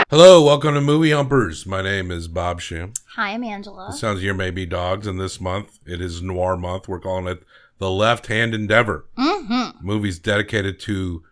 Hello, welcome to Movie Humpers. My name is Bob Sham. Hi, I'm Angela. It sounds here may be dogs, and this month it is Noir Month. We're calling it The Left Hand Endeavor. Movies dedicated to,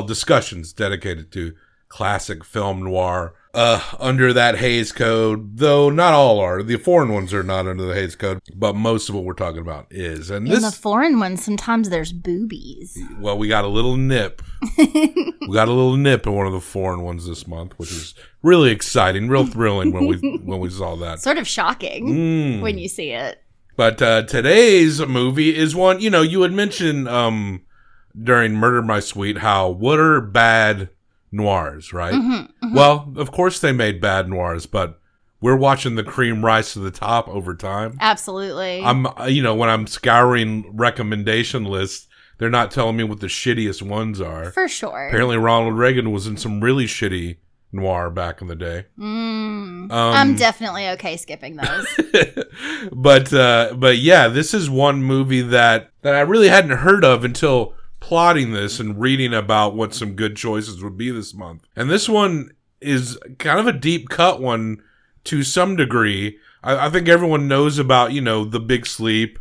discussions dedicated to classic film noir. Under that Hays Code, though not all are. The foreign ones are not under the Hays Code, but most of what we're talking about is. And in the foreign ones, sometimes there's boobies. Well, we got a little nip. We got a little nip in one of the foreign ones this month, which is really exciting, real thrilling when we saw that. Sort of shocking when you see it. But today's movie is one, you had mentioned during Murder My Sweet what are bad noirs, right? Well, of course they made bad noirs, but we're watching the cream rise to the top over time. Absolutely. When I'm scouring recommendation lists, they're not telling me what the shittiest ones are. For sure. Apparently Ronald Reagan was in some really shitty noir back in the day. I'm definitely okay skipping those. But yeah, this is one movie that I really hadn't heard of until plotting this and reading about what some good choices would be this month. And this one is kind of a deep cut one to some degree. I think everyone knows about, The Big Sleep,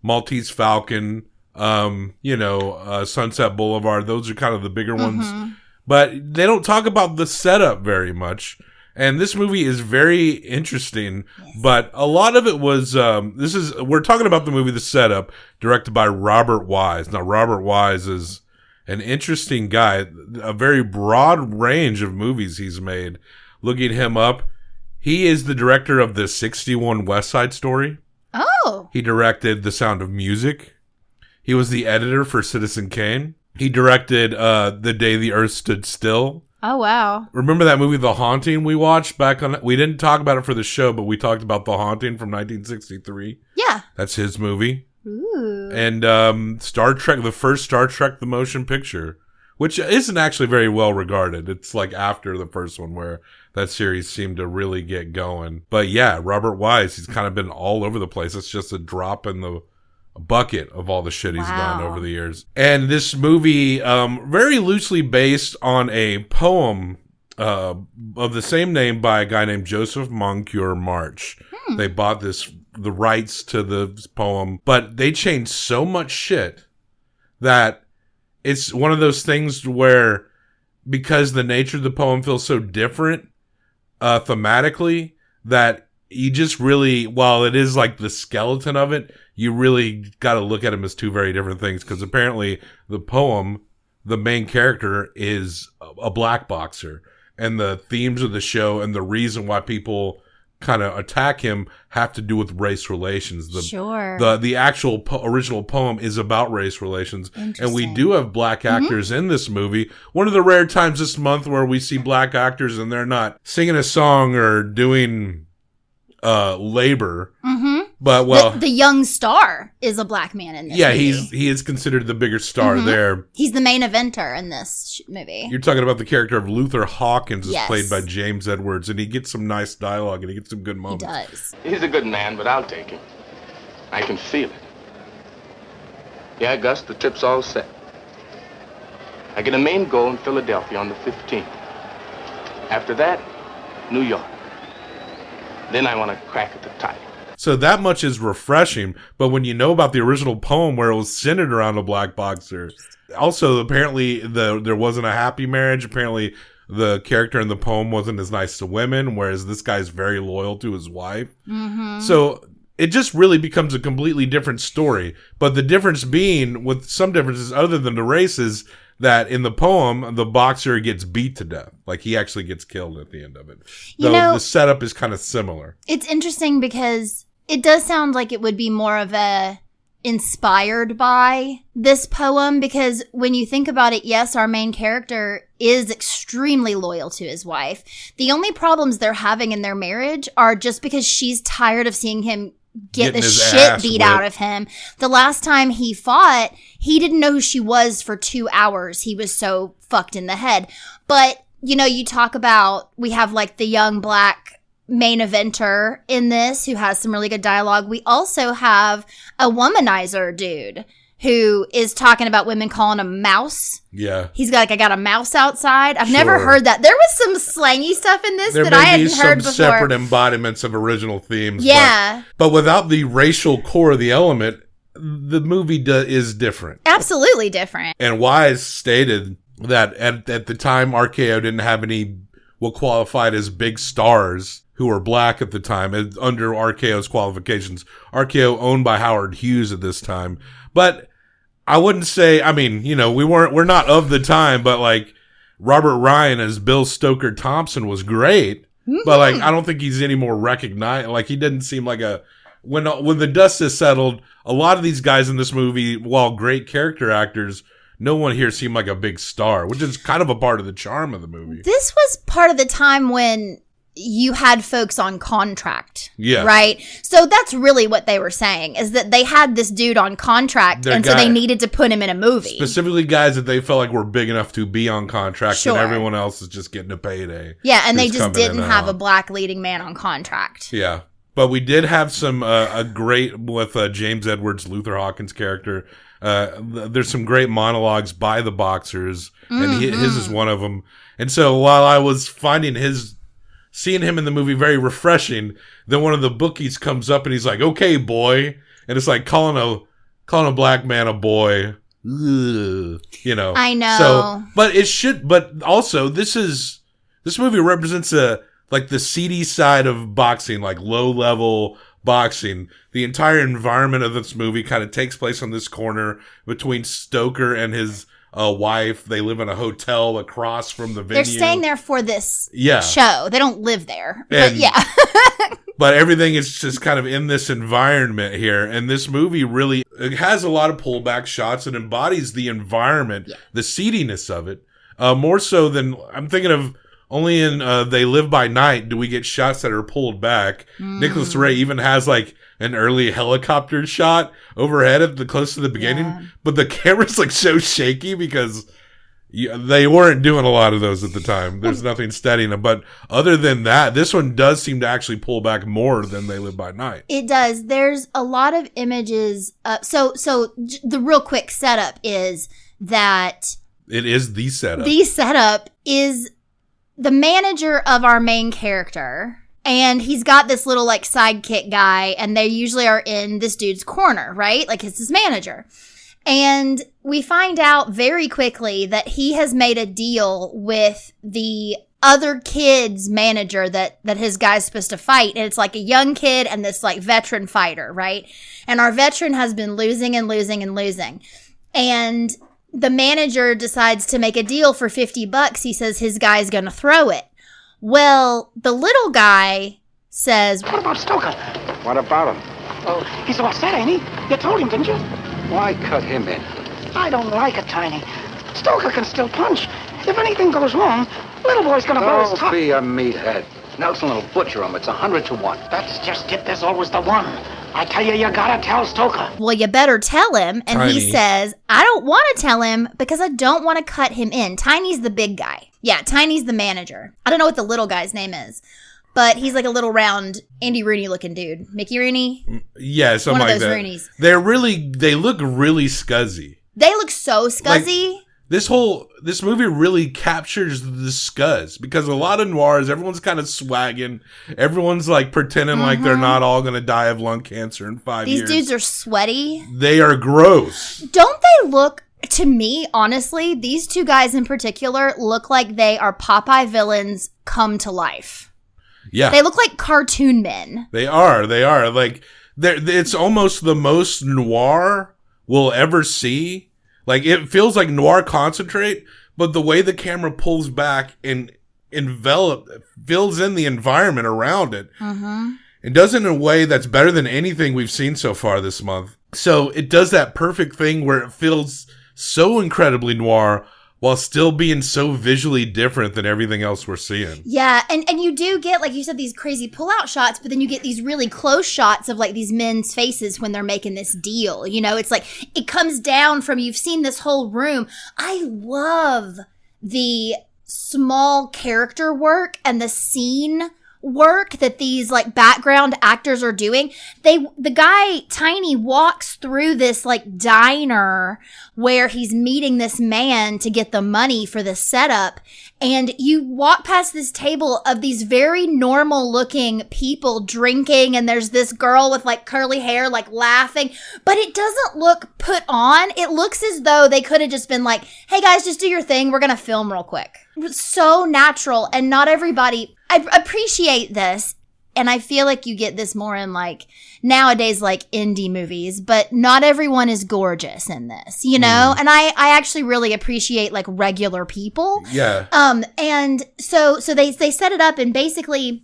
Maltese Falcon, Sunset Boulevard. Those are kind of the bigger ones. But they don't talk about the setup very much. And this movie is very interesting, but a lot of it was, we're talking about the movie The Setup, directed by Robert Wise. Now, Robert Wise is an interesting guy, a very broad range of movies he's made. Looking him up, he is the director of the 61 West Side Story. Oh. He directed The Sound of Music. He was the editor for Citizen Kane. He directed The Day the Earth Stood Still. Oh, wow. Remember that movie, The Haunting, we watched back on... We didn't talk about it for the show, but we talked about The Haunting from 1963. Yeah. That's his movie. Ooh. And Star Trek, the first Star Trek The Motion Picture, which isn't actually very well regarded. It's like after the first one where that series seemed to really get going. But yeah, Robert Wise, he's kind of been all over the place. It's just a drop in the bucket of all the shit he's done over the years. And this movie, very loosely based on a poem of the same name by a guy named Joseph Moncure March. They bought the rights to the poem, but they changed so much shit that it's one of those things where, because the nature of the poem feels so different thematically, that you just really, while it is like the skeleton of it, you really got to look at them as two very different things, because apparently the poem, the main character is a black boxer, and the themes of the show and the reason why people kind of attack him have to do with race relations. The actual original poem is about race relations, and we do have black actors in this movie. One of the rare times this month where we see black actors and they're not singing a song or doing labor. But the young star is a black man in this movie. he is considered the bigger star there. He's the main eventer in this movie. You're talking about the character of Luther Hawkins, is played by James Edwards, and he gets some nice dialogue and he gets some good moments. He does. He's a good man, but I'll take him. I can feel it. Yeah, Gus, the trip's all set. I get a main go in Philadelphia on the 15th. After that, New York. Then I want to crack at the title. So that much is refreshing, but when you know about the original poem where it was centered around a black boxer, also apparently there wasn't a happy marriage. Apparently the character in the poem wasn't as nice to women, whereas this guy's very loyal to his wife. So it just really becomes a completely different story. But the difference being, with some differences other than the races, that in the poem, the boxer gets beat to death. Like, he actually gets killed at the end of it. Though the setup is kind of similar. It's interesting because it does sound like it would be more of a inspired by this poem, because when you think about it, yes, our main character is extremely loyal to his wife. The only problems they're having in their marriage are just because she's tired of seeing him get the shit beat out of him. The last time he fought, he didn't know who she was for 2 hours. He was so fucked in the head. But, you talk about, we have like the young black main eventer in this who has some really good dialogue. We also have a womanizer dude who is talking about women calling him mouse. Yeah. He's got I got a mouse outside. I've never Sure. heard that. There was some slangy stuff in this that I hadn't heard before. There may be some separate embodiments of original themes. Yeah. But without the racial core of the element, the movie is different. Absolutely different. And Wise stated that at the time, RKO didn't have any what qualified as big stars who were black at the time, under RKO's qualifications. RKO owned by Howard Hughes at this time. But I wouldn't say, I mean, you know, we're not of the time, but like Robert Ryan as Bill Stoker Thompson was great. Mm-hmm. But like, I don't think he's any more recognized. Like, he didn't seem like when the dust is settled, a lot of these guys in this movie, while great character actors, no one here seemed like a big star, which is kind of a part of the charm of the movie. This was part of the time when you had folks on contract. Yeah. Right? So that's really what they were saying, is that they had this dude on contract, so they needed to put him in a movie. Specifically guys that they felt like were big enough to be on contract, sure. And everyone else is just getting a payday. Yeah, and they just didn't have a black leading man on contract. Yeah. But we did have some, a great, with James Edwards, Luther Hawkins' character. There's some great monologues by the boxers, and his is one of them. And so while I was seeing him in the movie very refreshing, then one of the bookies comes up and he's like, "Okay, boy," and it's like calling a black man a boy. Ugh, you know. I know. So, but also this movie represents like the seedy side of boxing, like low level boxing. The entire environment of this movie kind of takes place on this corner between Stoker and his wife. They live in a hotel across from the venue. They're staying there for this show. They don't live there. But but everything is just kind of in this environment here. And this movie really, it has a lot of pullback shots and embodies the environment, the seediness of it. More so than, I'm thinking of, only in They Live by Night do we get shots that are pulled back. Nicholas Ray even has like an early helicopter shot overhead at close to the beginning, but the camera's like so shaky because they weren't doing a lot of those at the time. There's nothing steadying them. But other than that, this one does seem to actually pull back more than They Live by Night. It does. There's a lot of images. So the real quick setup is that it is the setup. The setup is the manager of our main character, and he's got this little like sidekick guy, and they usually are in this dude's corner, right? Like it's his manager. And we find out very quickly that he has made a deal with the other kid's manager that his guy's supposed to fight. And it's like a young kid and this like veteran fighter, right? And our veteran has been losing and losing and losing. And the manager decides to make a deal for $50. He says his guy's going to throw it. Well, the little guy says, "What about Stoker?" What about him? Oh, he's all set, ain't he? You told him, didn't you? Why cut him in? I don't like it, Tiny. Stoker can still punch. If anything goes wrong, little boy's gonna blow his top. Don't be a meathead. Nelson will butcher him. It's 100 to 1. That's just it. There's always the one. I tell you, you gotta tell Stoker. Well, you better tell him. And Tiny. He says, I don't want to tell him because I don't want to cut him in. Tiny's the big guy. Yeah, Tiny's the manager. I don't know what the little guy's name is, but he's like a little round Andy Rooney looking dude. Mickey Rooney? Yeah, something like that. One of those Roonies. They look really scuzzy. They look so scuzzy. Like, this movie really captures the scuzz, because a lot of noirs, everyone's kind of swagging. Everyone's like pretending like they're not all going to die of lung cancer in 5 years. These dudes are sweaty. They are gross. Don't they look, to me, honestly, these two guys in particular look like they are Popeye villains come to life. Yeah. They look like cartoon men. They are. Like, it's almost the most noir we'll ever see. Like, it feels like noir concentrate, but the way the camera pulls back and fills in the environment around it, and does it in a way that's better than anything we've seen so far this month. So it does that perfect thing where it feels so incredibly noir while still being so visually different than everything else we're seeing. Yeah, and you do get, like you said, these crazy pull-out shots, but then you get these really close shots of, like, these men's faces when they're making this deal. You know, it's like, it comes down from, you've seen this whole room. I love the small character work and the scene work that these like background actors are doing. The guy Tiny walks through this like diner where he's meeting this man to get the money for the setup, and you walk past this table of these very normal looking people drinking, and there's this girl with like curly hair like laughing, but it doesn't look put on. It looks as though they could have just been like, hey guys, just do your thing, we're gonna film real quick. So natural, and not everybody. I appreciate this, and I feel like you get this more in like nowadays like indie movies, but not everyone is gorgeous in this, you know? And I actually really appreciate like regular people. Yeah. And so they set it up, and basically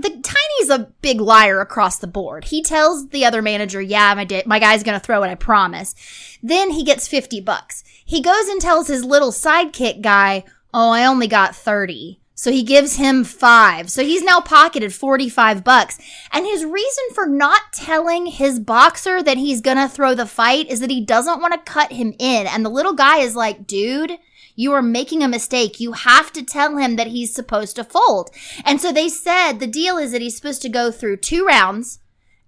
Tiny's a big liar across the board. He tells the other manager, yeah, my guy's going to throw it, I promise. Then he gets $50. He goes and tells his little sidekick guy, oh, I only got 30. So he gives him 5. So he's now pocketed $45. And his reason for not telling his boxer that he's going to throw the fight is that he doesn't want to cut him in. And the little guy is like, dude, you are making a mistake. You have to tell him that he's supposed to fold. And so they said the deal is that he's supposed to go through 2 rounds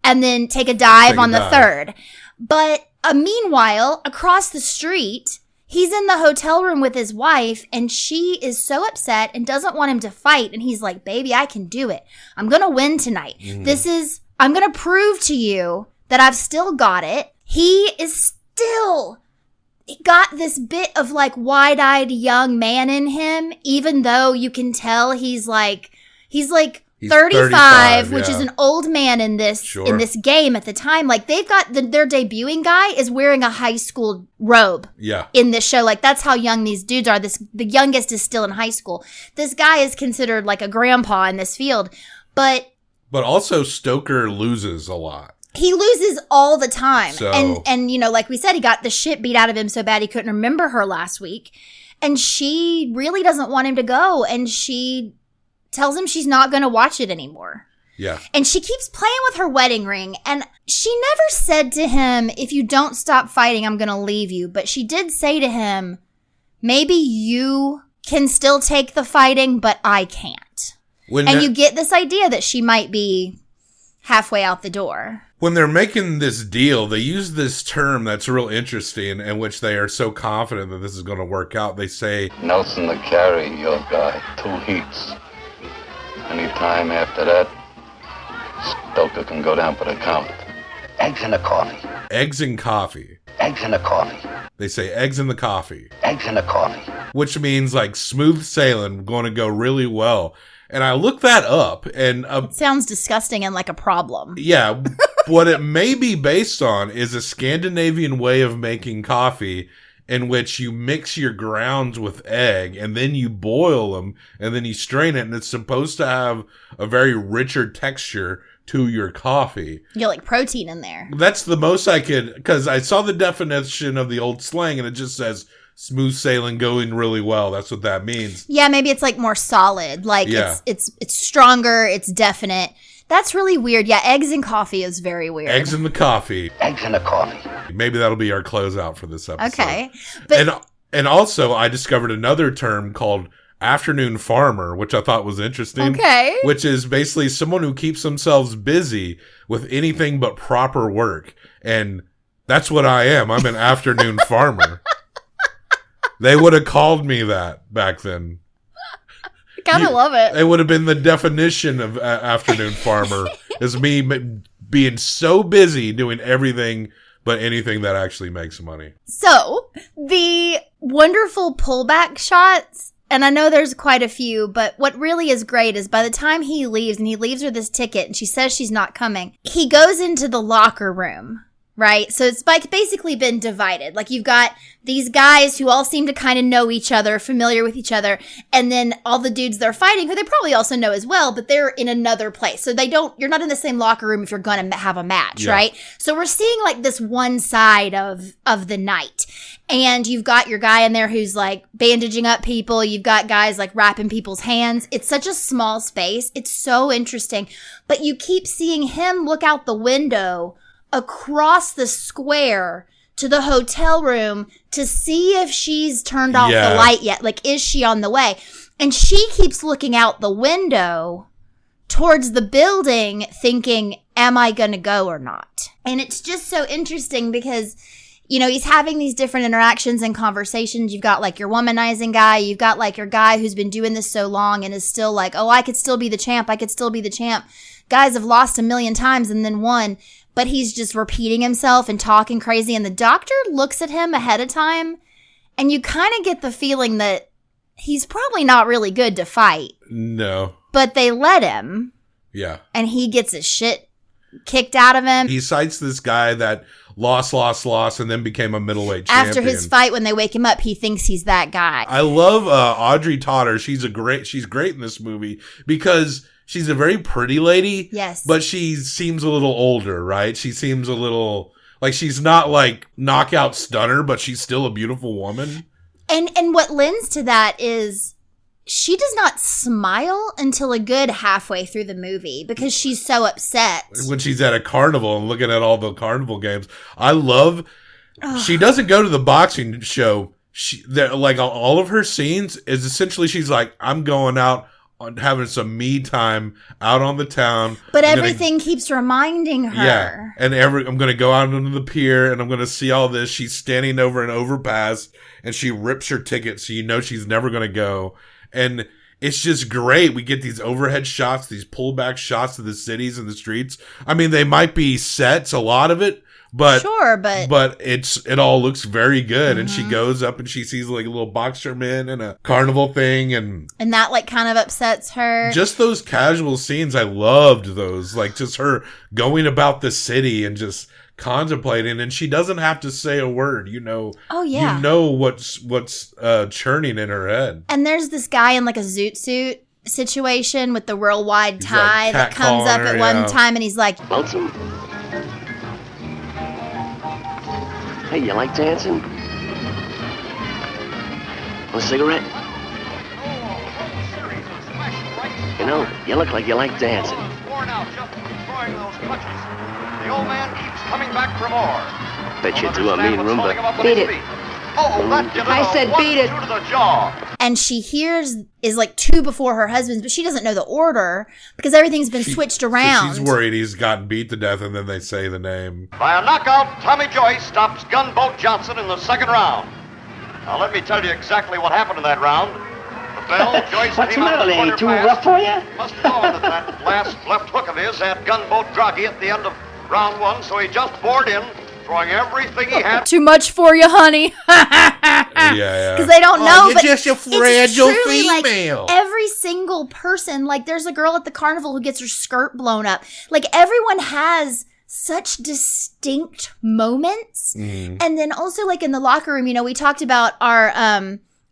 and then take a dive on the third. But meanwhile, across the street, he's in the hotel room with his wife, and she is so upset and doesn't want him to fight. And he's like, baby, I can do it. I'm going to win tonight. I'm going to prove to you that I've still got it. He is still got this bit of like wide-eyed young man in him, even though you can tell he's 35, which is an old man in this in this game at the time. Like they've got their debuting guy is wearing a high school robe. Yeah. In this show, like that's how young these dudes are. The youngest is still in high school. This guy is considered like a grandpa in this field, but also Stoker loses a lot. He loses all the time. So. And you know, like we said, he got the shit beat out of him so bad he couldn't remember her last week. And she really doesn't want him to go, and she tells him she's not going to watch it anymore. Yeah. And she keeps playing with her wedding ring. And she never said to him, if you don't stop fighting, I'm going to leave you. But she did say to him, maybe you can still take the fighting, but I can't. You get this idea that she might be halfway out the door. When they're making this deal, they use this term that's real interesting, in which they are so confident that this is going to work out. They say, Nelson the carry, your guy, 2 heats. Any time after that, Stoker can go down for the count. Eggs in the coffee. Eggs in coffee. Eggs in the coffee. They say eggs in the coffee. Eggs in the coffee. Which means like smooth sailing, going to go really well. And I looked that up, and it sounds disgusting and like a problem. Yeah, what it may be based on is a Scandinavian way of making coffee, in which you mix your grounds with egg, and then you boil them, and then you strain it, and it's supposed to have a very richer texture to your coffee. You get like protein in there. That's the most I could, because I saw the definition of the old slang, and it just says smooth sailing, going really well. That's what that means. Yeah, maybe it's like more solid. Like it's stronger, it's definite. That's really weird. Yeah, eggs in coffee is very weird. Eggs in the coffee. Eggs in the coffee. Maybe that'll be our closeout for this episode. Okay. And also, I discovered another term called afternoon farmer, which I thought was interesting. Okay. Which is basically someone who keeps themselves busy with anything but proper work. And that's what I am. I'm an afternoon farmer. They would have called me that back then. I kind of love it. It would have been the definition of afternoon farmer, is me being so busy doing everything but anything that actually makes money. So, the wonderful pullback shots, and I know there's quite a few, but what really is great is by the time he leaves, and he leaves her this ticket, and she says she's not coming, he goes into the locker room. Right? So it's like basically been divided. Like you've got these guys who all seem to kind of know each other, familiar with each other, and then all the dudes they're fighting who they probably also know as well, but they're in another place. So you're not in the same locker room if you're going to have a match, right? So we're seeing like this one side of the night. And you've got your guy in there who's like bandaging up people. You've got guys like wrapping people's hands. It's such a small space. It's so interesting. But you keep seeing him look out the window across the square to the hotel room to see if she's turned off the light yet. Like, is she on the way? And she keeps looking out the window towards the building thinking, am I going to go or not? And it's just so interesting because, you know, he's having these different interactions and conversations. You've got like your womanizing guy. You've got like your guy who's been doing this so long and is still like, oh, I could still be the champ. I could still be the champ. Guys have lost a million times and then won. But he's just repeating himself and talking crazy. And the doctor looks at him ahead of time. And you kind of get the feeling that he's probably not really good to fight. No. But they let him. Yeah. And he gets his shit kicked out of him. He cites this guy that lost, and then became a middleweight champion. After his fight, when they wake him up, he thinks he's that guy. I love Audrey Totter. She's great in this movie because she's a very pretty lady. Yes. But she seems a little older, right? She seems a little like she's not like knockout stunner, but she's still a beautiful woman. And what lends to that is she does not smile until a good halfway through the movie because she's so upset. When she's at a carnival and looking at all the carnival games. She doesn't go to the boxing show. Like all of her scenes is essentially she's like, I'm going out on having some me time out on the town. But everything keeps reminding her. Yeah. And I'm going to go out onto the pier and I'm going to see all this. She's standing over an overpass and she rips her ticket. So you know she's never going to go. And it's just great. We get these overhead shots, these pullback shots of the cities and the streets. I mean, they might be sets, a lot of it, but sure, but it all looks very good. Mm-hmm. And she goes up and she sees like a little boxerman and a carnival thing, and that like kind of upsets her. Just those casual scenes, I loved those. Like just her going about the city and just contemplating, and she doesn't have to say a word, you know. Oh yeah, you know what's churning in her head. And there's this guy in like a zoot suit situation with the worldwide tie like that comes up at one time, and he's like, "Lonesome? Hey, you like dancing? Want a cigarette? You know, you look like you like dancing." The old man keeps coming back for more. Bet you do a mean Roomba. Beat it. I said beat it. To the jaw. And she hears is like two before her husband's, but she doesn't know the order because everything's been switched around. So she's worried he's gotten beat to death, and then they say the name. By a knockout, Tommy Joyce stops Gunboat Johnson in the second round. Now let me tell you exactly what happened in that round. The bell, Joyce What's the came out matter? of the Ain't corner too pass. rough for you? Must have thought that last left hook of his had Gunboat groggy at the end of round one, so he just bored in, throwing everything he had. Too much for you, honey. Yeah. Because they don't know, you're but just a fragile it's truly female. Like every single person, like there's a girl at the carnival who gets her skirt blown up. Like everyone has such distinct moments. Mm. And then also like in the locker room, you know, we talked about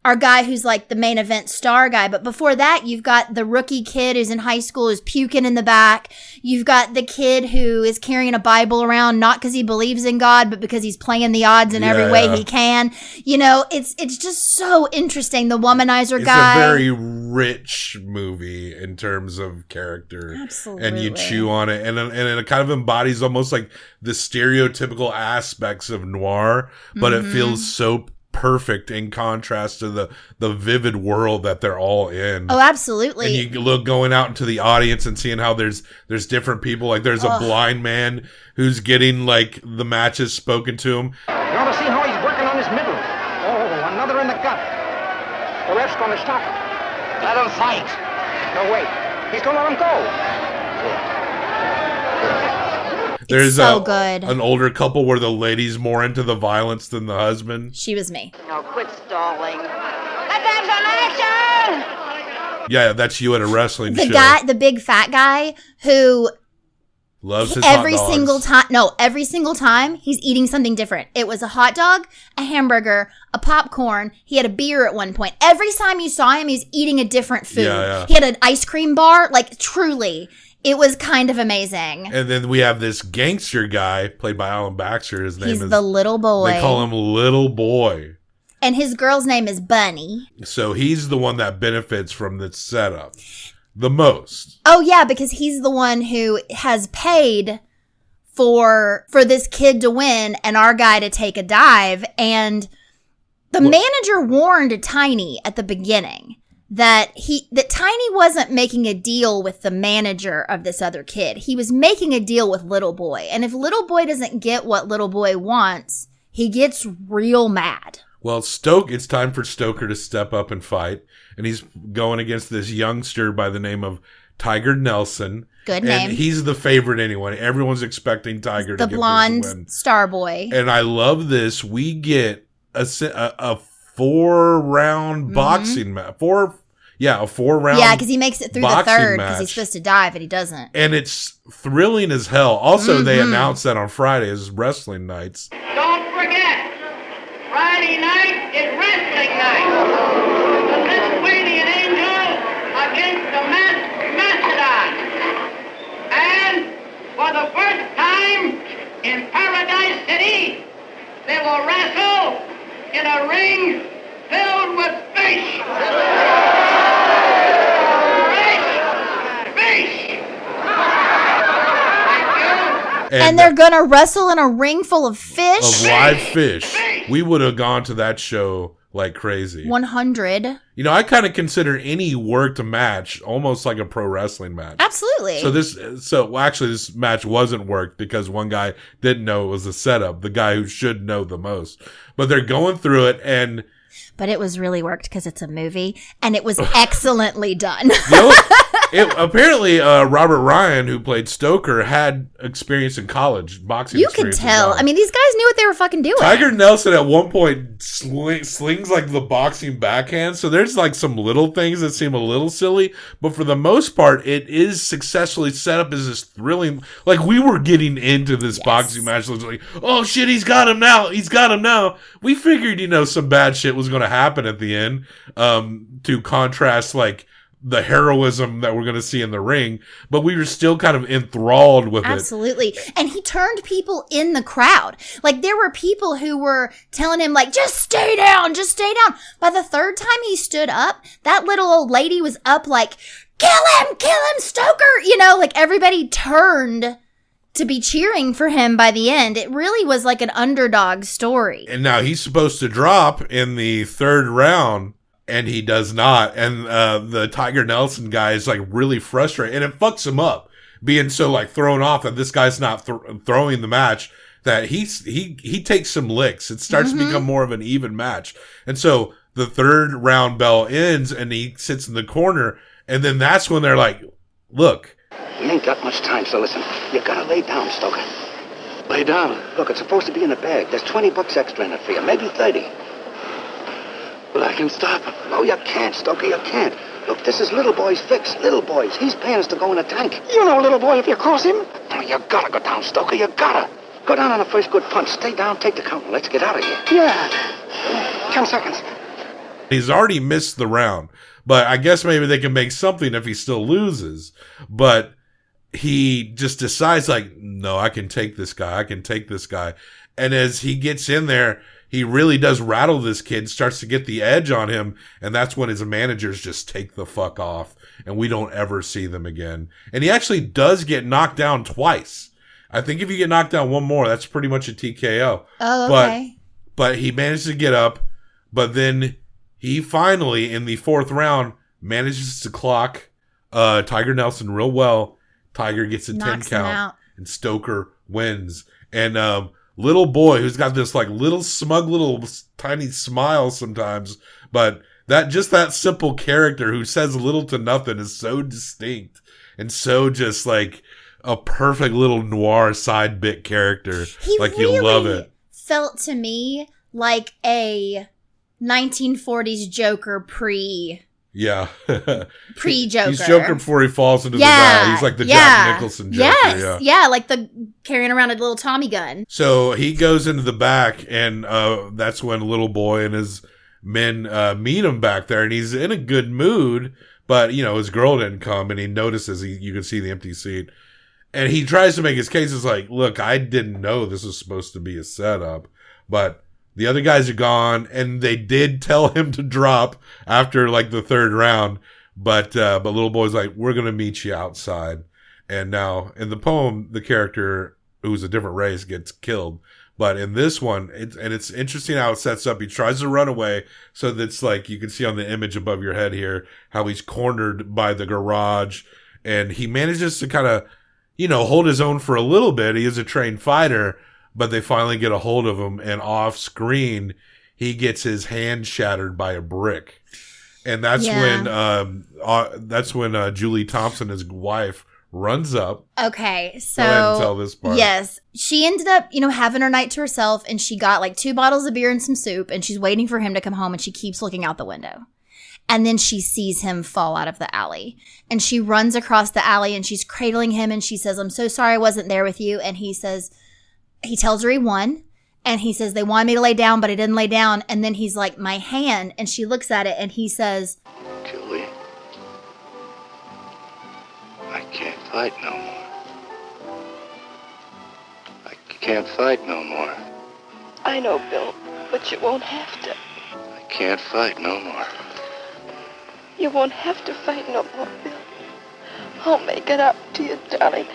our guy who's like the main event star guy. But before that, you've got the rookie kid who's in high school who's puking in the back. You've got the kid who is carrying a Bible around, not because he believes in God, but because he's playing the odds in every way he can. You know, it's just so interesting. The womanizer guy. It's a very rich movie in terms of character. Absolutely. And you chew on it. And it kind of embodies almost like the stereotypical aspects of noir, but it feels so perfect in contrast to the vivid world that they're all in. Oh, absolutely. And you look going out into the audience and seeing how there's different people. Like there's a blind man who's getting like the matches spoken to him. You ought to see how he's working on his middle. Oh, another in the gut. The ref's going to stop him. Let him fight. No, wait. He's going to let him go. There's so good. An older couple where the lady's more into the violence than the husband. She was me. No, quit stalling. Attention, action! Yeah, that's you at a wrestling show. The guy, the big fat guy who loves his every hot dogs. single time. No, every single time he's eating something different. It was a hot dog, a hamburger, a popcorn. He had a beer at one point. Every time you saw him, he was eating a different food. Yeah. He had an ice cream bar. Like truly. It was kind of amazing. And then we have this gangster guy played by Alan Baxter. His name He's is the little boy. They call him Little Boy. And his girl's name is Bunny. So he's the one that benefits from this setup the most. Oh yeah, because he's the one who has paid for this kid to win and our guy to take a dive. And the manager warned Tiny at the beginning that Tiny wasn't making a deal with the manager of this other kid. He was making a deal with Little Boy. And if Little Boy doesn't get what Little Boy wants, he gets real mad. Well, it's time for Stoker to step up and fight. And he's going against this youngster by the name of Tiger Nelson. Good name. And he's the favorite anyway. Everyone's expecting Tiger to get the blonde this win. star boy. And I love this. We get a 4-round boxing match. A 4-round. Yeah, because he makes it through the third because match. he's supposed to die, but he doesn't. And it's thrilling as hell. Also, they announced that on Friday as wrestling nights. Don't forget, Friday night is wrestling night. The Lithuanian Angel against the Mastodon. And for the first time in Paradise City, they will wrestle in a ring filled with fish. And they're going to wrestle in a ring full of fish? Of live fish. We would have gone to that show like crazy. 100. You know, I kind of consider any worked match almost like a pro wrestling match. Absolutely. So actually this match wasn't worked because one guy didn't know it was a setup, the guy who should know the most. But they're going through it and... But it was really worked because it's a movie, and it was excellently done. Apparently, Robert Ryan, who played Stoker, had experience in college, boxing You could tell. I mean, these guys knew what they were fucking doing. Tiger Nelson at one point slings like the boxing backhand, so there's like some little things that seem a little silly, but for the most part, it is successfully set up as this thrilling, like we were getting into this boxing match, it was like, oh shit, he's got him now. We figured, some bad shit was going to happen at the end, to contrast like the heroism that we're going to see in the ring, but we were still kind of enthralled with it. Absolutely. And he turned people in the crowd. Like there were people who were telling him like, just stay down. By the third time he stood up, that little old lady was up like, kill him, Stoker. Like everybody turned to be cheering for him by the end. It really was like an underdog story. And now he's supposed to drop in the third round, and he does not. And the Tiger Nelson guy is like really frustrated, and it fucks him up being so like thrown off that this guy's not throwing the match, that he takes some licks. It starts to become more of an even match. And so the third round bell ends and he sits in the corner, and then that's when they're like, look, we ain't got much time, so listen. You gotta lay down, Stoker. Lay down. Look, it's supposed to be in the bag. There's $20 extra in it for you, maybe 30. But I can stop him. No, you can't, Stoker, you can't. Look, this is Little Boy's fix. Little Boy's. He's paying us to go in a tank. You know Little Boy if you cross him. No, you gotta go down, Stoker, you gotta. Go down on the first good punch. Stay down, take the count, and let's get out of here. Yeah. 10 seconds. he's already missed the round, but I guess maybe they can make something if he still loses. But he just decides like, no, I can take this guy. And as he gets in there, he really does rattle this kid, starts to get the edge on him. And that's when his managers just take the fuck off and we don't ever see them again. And he actually does get knocked down twice. I think if you get knocked down one more, that's pretty much a TKO. Oh, okay. But he managed to get up, but then he finally, in the fourth round, manages to clock Tiger Nelson real well. Tiger gets a 10 count, and Stoker wins. And little boy, who's got this like little smug little tiny smile sometimes, but that simple character who says little to nothing is so distinct and so just like a perfect little noir side bit character. He like really you love it. Felt to me like a 1940s Joker Yeah. pre-Joker. He's Joker before he falls into the vat. He's like the Jack Nicholson Joker. Yes. Yeah, like the carrying around a little Tommy gun. So he goes into the back, and that's when little boy and his men meet him back there, and he's in a good mood, but you know, his girl didn't come, and he notices you can see the empty seat. And he tries to make his case. It's like, look, I didn't know this was supposed to be a setup, but the other guys are gone, and they did tell him to drop after like the third round. But little boy's like, we're going to meet you outside. And now in the poem, the character who's a different race gets killed. But in this one, it's interesting how it sets up. He tries to run away, so that's like you can see on the image above your head here how he's cornered by the garage, and he manages to kind of, hold his own for a little bit. He is a trained fighter, but they finally get a hold of him, and off screen, he gets his hand shattered by a brick, and that's when Julie Thompson, his wife, runs up. Okay, so go ahead and tell this part. Yes, she ended up, having her night to herself, and she got like 2 bottles of beer and some soup, and she's waiting for him to come home, and she keeps looking out the window. And then she sees him fall out of the alley, and she runs across the alley, and she's cradling him, and she says, "I'm so sorry I wasn't there with you." And he tells her he won, and he says, "They wanted me to lay down, but I didn't lay down." And then he's like, "My hand," and she looks at it, and he says, Julie, I can't fight no more. I can't fight no more. I know, Bill, but you won't have to. I can't fight no more. You won't have to fight no more, Bill. I'll make it up to you, darling.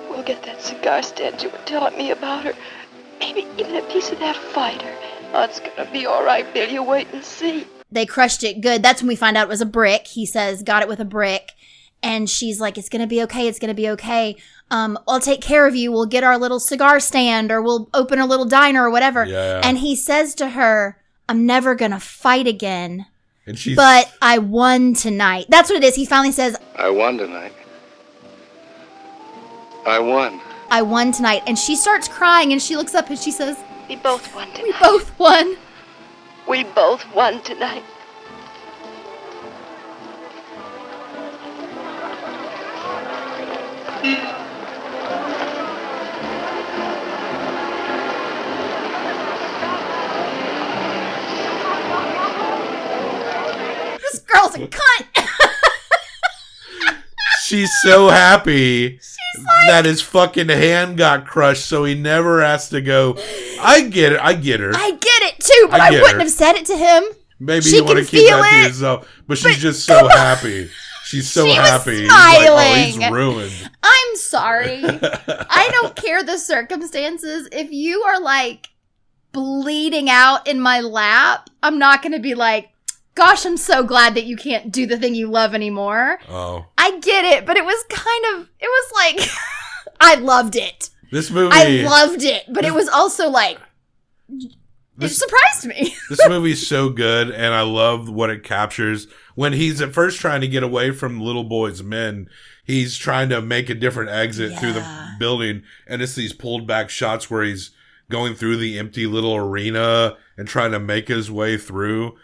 We'll get that cigar stand you were telling me about, or maybe even a piece of that fighter. Oh, it's gonna be all right, Bill. You wait and see. They crushed it good. That's when we find out it was a brick. He says, got it with a brick. And she's like, "It's going to be okay. It's going to be okay. I'll take care of you. We'll get our little cigar stand, or we'll open a little diner or whatever." Yeah. And he says to her, "I'm never going to fight again. But I won tonight." That's what it is. He finally says, I won tonight. I won. "I won tonight." And she starts crying, and she looks up and she says, We both won tonight. "We both won. We both won tonight." This girl's a cunt." She's so happy that his fucking hand got crushed, so he never has to go. I get it. I get it too, but I wouldn't have said it to him. Maybe she you want to keep that to yourself, but she's just so happy. She's so happy. Was smiling. He's like, oh, he's ruined. I'm sorry. I don't care the circumstances. If you are like bleeding out in my lap, I'm not going to be like, "Gosh, I'm so glad that you can't do the thing you love anymore." Oh. I get it, but it was like, I loved it. This movie. I loved it, but it was also like, it surprised me. This movie's so good, and I love what it captures. When he's at first trying to get away from Little Boy's men, he's trying to make a different exit through the building, and it's these pulled back shots where he's going through the empty little arena and trying to make his way through.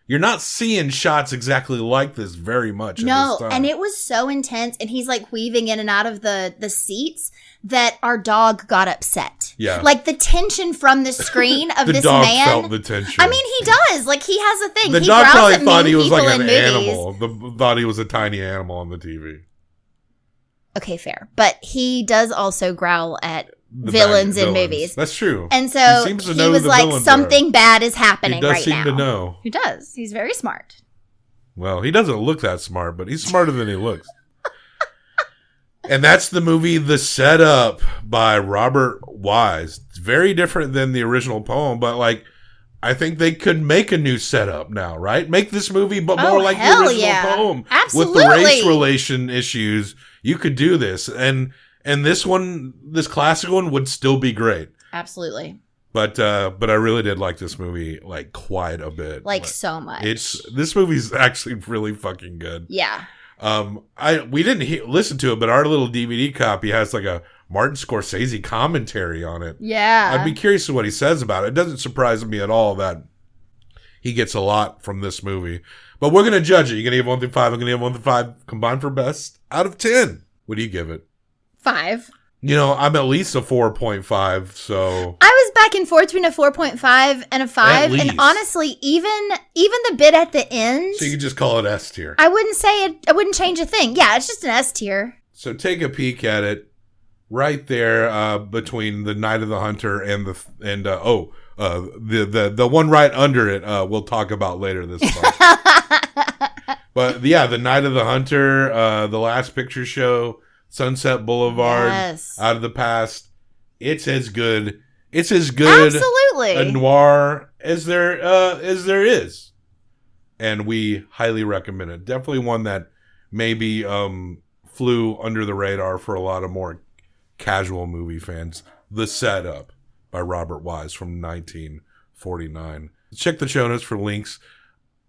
You're not seeing shots exactly like this very much. No, at this time. and it was so intense, and he's like weaving in and out of the seats that our dog got upset. Yeah. Like the tension from the screen of the this dog man. felt the tension. I mean, he does. Like, he has a thing. The he dog growls probably at thought he mean was like people an in movies. animal. Thought he was a tiny animal on the TV. Okay, fair. But he does also growl at villains in movies. That's true. And so seems to he know was the like, villains something bad is happening right now. He does seem to know. He does. He's very smart. Well, he doesn't look that smart, but he's smarter than he looks. And that's the movie The Setup by Robert Wise. It's very different than the original poem, but like, I think they could make a new setup now, right? Make this movie but more like the original poem. Absolutely. With the race relation issues, you could do this. And this one, this classic one, would still be great. Absolutely. But I really did like this movie like quite a bit. Like so much. This movie's actually really fucking good. Yeah. We didn't listen to it, but our little DVD copy has like a Martin Scorsese commentary on it. Yeah. I'd be curious to what he says about it. It doesn't surprise me at all that he gets a lot from this movie. But we're going to judge it. You're going to give 1 through 5. I'm going to give 1 through 5 combined for best out of 10. What do you give it? 5. You know, I'm at least a 4.5, so... I was back and forth between a 4.5 and a 5. And honestly, even the bit at the end... So you could just call it S tier. I wouldn't say it... I wouldn't change a thing. Yeah, it's just an S tier. So take a peek at it. Right there between The Night of the Hunter and the one right under it we'll talk about later this month. But yeah, The Night of the Hunter, The Last Picture Show... Sunset Boulevard, yes. Out of the Past. it's as good. It's as good Absolutely. a noir as there is, and we highly recommend it. Definitely one that maybe flew under the radar for a lot of more casual movie fans. The Setup by Robert Wise from 1949. Check the show notes for links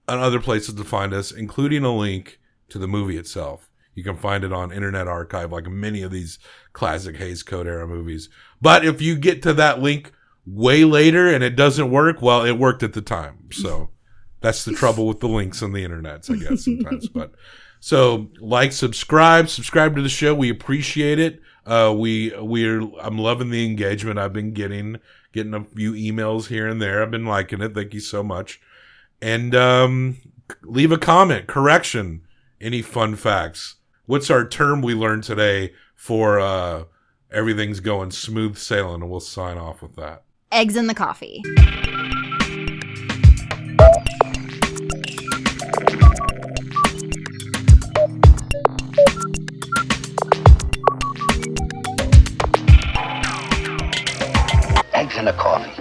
on other places to find us, including a link to the movie itself. You can find it on Internet Archive, like many of these classic Hays Code era movies. But if you get to that link way later and it doesn't work, well, it worked at the time. So that's the trouble with the links on the internet, I guess, sometimes. But so subscribe to the show. We appreciate it. I'm loving the engagement I've been getting a few emails here and there. I've been liking it. Thank you so much. And leave a comment, correction, any fun facts. What's our term we learned today for everything's going smooth sailing? And we'll sign off with that. Eggs in the coffee. Eggs in the coffee.